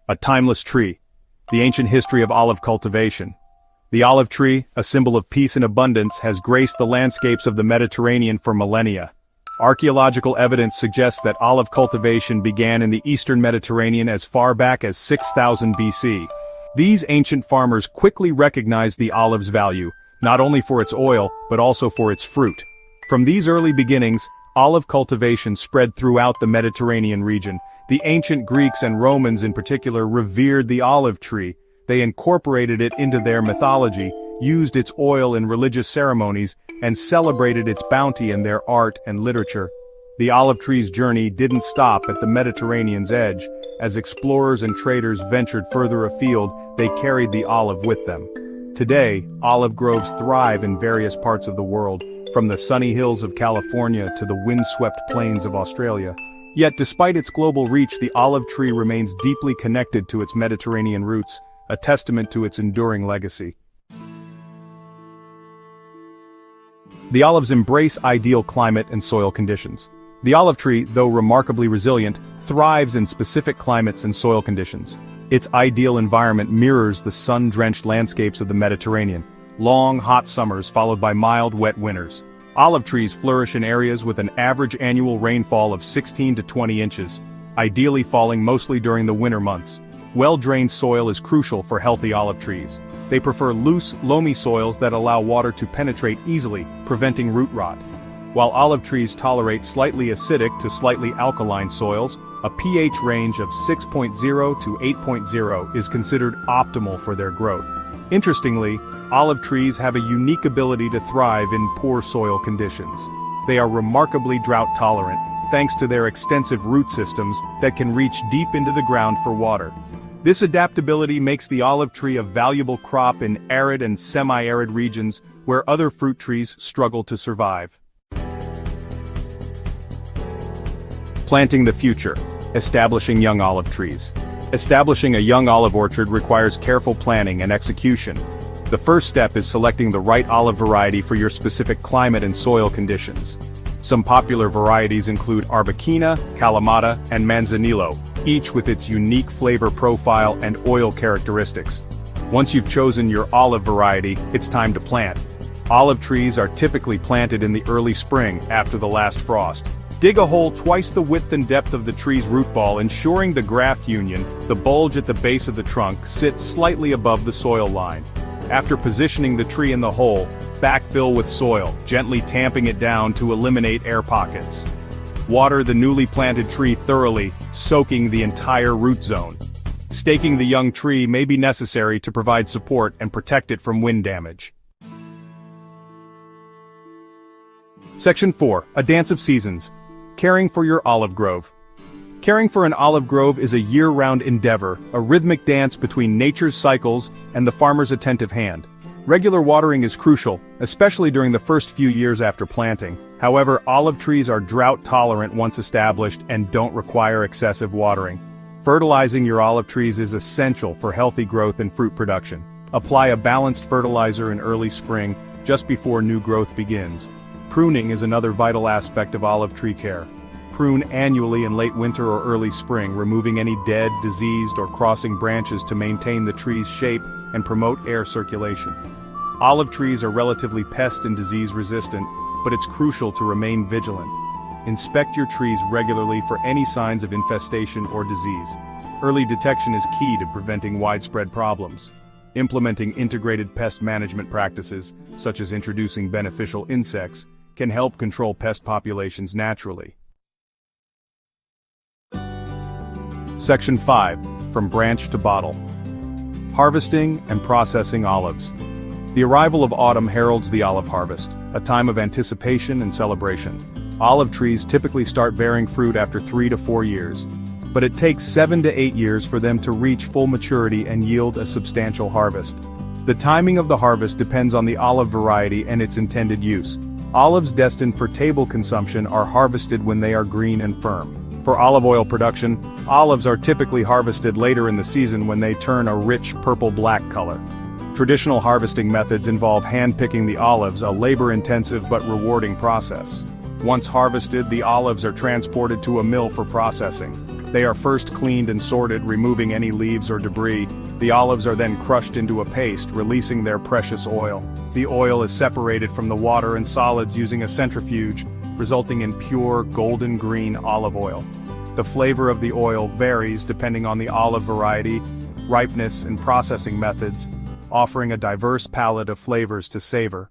A timeless tree. The ancient history of olive cultivation. The olive tree, a symbol of peace and abundance, has graced the landscapes of the Mediterranean for millennia. Archaeological evidence suggests that olive cultivation began in the eastern Mediterranean as far back as 6000 BC. These ancient farmers quickly recognized the olive's value, not only for its oil, but also for its fruit. From these early beginnings, olive cultivation spread throughout the Mediterranean region. The ancient Greeks and Romans in particular revered the olive tree. They incorporated it into their mythology, used its oil in religious ceremonies, and celebrated its bounty in their art and literature. The olive tree's journey didn't stop at the Mediterranean's edge. As explorers and traders ventured further afield, they carried the olive with them. Today, olive groves thrive in various parts of the world, from the sunny hills of California to the windswept plains of Australia. Yet despite its global reach, the olive tree remains deeply connected to its Mediterranean roots, a testament to its enduring legacy. The olives embrace ideal climate and soil conditions. The olive tree, though remarkably resilient, thrives in specific climates and soil conditions. Its ideal environment mirrors the sun-drenched landscapes of the Mediterranean, long, hot summers followed by mild, wet winters. Olive trees flourish in areas with an average annual rainfall of 16 to 20 inches, ideally falling mostly during the winter months. Well-drained soil is crucial for healthy olive trees. They prefer loose, loamy soils that allow water to penetrate easily, preventing root rot. While olive trees tolerate slightly acidic to slightly alkaline soils, a pH range of 6.0 to 8.0 is considered optimal for their growth. Interestingly, olive trees have a unique ability to thrive in poor soil conditions. They are remarkably drought-tolerant, thanks to their extensive root systems that can reach deep into the ground for water. This adaptability makes the olive tree a valuable crop in arid and semi-arid regions where other fruit trees struggle to survive. Planting the future. Establishing young olive trees. Establishing a young olive orchard requires careful planning and execution. The first step is selecting the right olive variety for your specific climate and soil conditions. Some popular varieties include Arbequina, Kalamata, and Manzanillo, each with its unique flavor profile and oil characteristics. Once you've chosen your olive variety, it's time to plant. Olive trees are typically planted in the early spring, after the last frost. Dig a hole twice the width and depth of the tree's root ball, ensuring the graft union, the bulge at the base of the trunk, sits slightly above the soil line. After positioning the tree in the hole, backfill with soil, gently tamping it down to eliminate air pockets. Water the newly planted tree thoroughly, soaking the entire root zone. Staking the young tree may be necessary to provide support and protect it from wind damage. Section 4. A Dance of Seasons. Caring for your olive grove. Caring for an olive grove is a year-round endeavor, a rhythmic dance between nature's cycles and the farmer's attentive hand. Regular watering is crucial, especially during the first few years after planting. However, olive trees are drought-tolerant once established and don't require excessive watering. Fertilizing your olive trees is essential for healthy growth and fruit production. Apply a balanced fertilizer in early spring, just before new growth begins. Pruning is another vital aspect of olive tree care. Prune annually in late winter or early spring, removing any dead, diseased, or crossing branches to maintain the tree's shape and promote air circulation. Olive trees are relatively pest and disease resistant, but it's crucial to remain vigilant. Inspect your trees regularly for any signs of infestation or disease. Early detection is key to preventing widespread problems. Implementing integrated pest management practices, such as introducing beneficial insects, can help control pest populations naturally. Section 5. From Branch to Bottle. Harvesting and processing olives. The arrival of autumn heralds the olive harvest, a time of anticipation and celebration. Olive trees typically start bearing fruit after 3 to 4 years, but it takes 7 to 8 years for them to reach full maturity and yield a substantial harvest. The timing of the harvest depends on the olive variety and its intended use. Olives destined for table consumption are harvested when they are green and firm. For olive oil production, olives are typically harvested later in the season when they turn a rich purple-black color. Traditional harvesting methods involve hand-picking the olives, a labor-intensive but rewarding process. Once harvested, the olives are transported to a mill for processing. They are first cleaned and sorted, removing any leaves or debris. The olives are then crushed into a paste, releasing their precious oil. The oil is separated from the water and solids using a centrifuge, resulting in pure golden green olive oil. The flavor of the oil varies depending on the olive variety, ripeness, and processing methods, offering a diverse palette of flavors to savor.